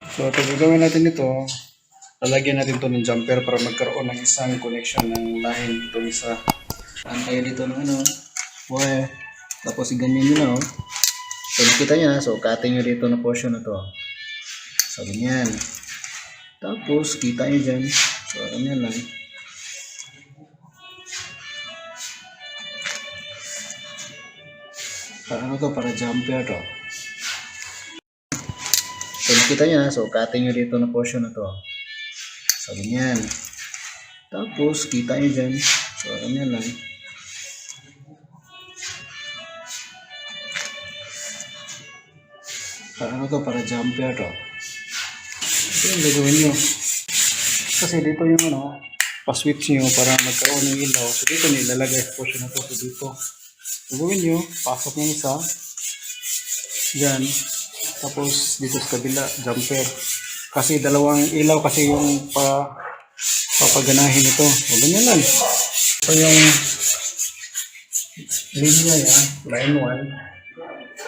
So, ito gagawin natin ito. Lalagyan natin ito ng jumper para magkaroon ng isang connection ng line. Itong isa. Saan tayo dito ng wire. Tapos ganyan nyo na So, nakita nyo na. So, cutting nyo dito na portion na to. So, ganyan. Tapos, kita nyo dyan. So, ganyan lang. Para to? Para jumper to. So, nakita nyo na. So, cutting nyo dito na portion na to. So, ganyan. Tapos, kita nyo dyan. So, ganyan lang. Para to? Para jumper to. Ito yung gagawin nyo. Kasi dito yung pa-switch nyo para magkaroon ng ilaw. So, dito nyo ilalagay sa portion na to. So, dito. Gagawin nyo. Pasok nyo isa. Dyan. Tapos, dito sa kabila, jumper. Kasi dalawang ilaw kasi yung papaganahin ito. O, ganyan lang. Ito yung linya yan, line 1.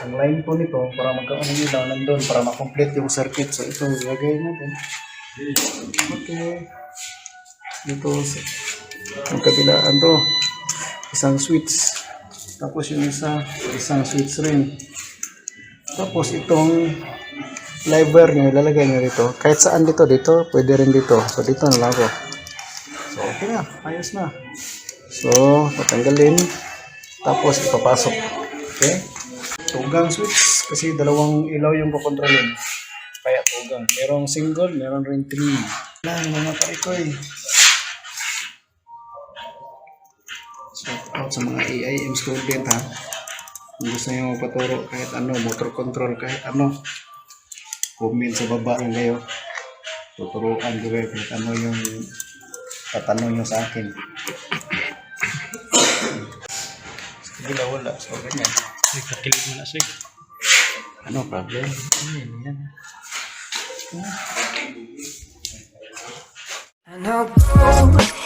Ang line po nito, para magkaroon ng ilaw nandun, para makomplete yung circuit. So, ito, gagawin natin. Okay. Dito, ang kabilaan to, isang switch. Tapos yung isang switch rin. Tapos itong live wire nyo, ilalagay nyo dito. Kahit saan dito, pwede rin dito. So, dito na lang ako. So, okay na. Ayos na. So, tatanggalin. Tapos, ipapasok. Okay? Tugang switch. Kasi dalawang ilaw yung kukontrolin. Kaya tugang. Merong single, meron rin 3. Lang, mga parikoy. Shout out sa mga AIM student ha. Kung gusto nyo magpaturo kahit motor control, kahit comment sa baba lang kayo. Tuturuan ko kayo kahit yung tatanong nyo sa akin. Sige wala. So, ganyan. Nagkakilig mo na siya. Ano problem? Yan. And I'll go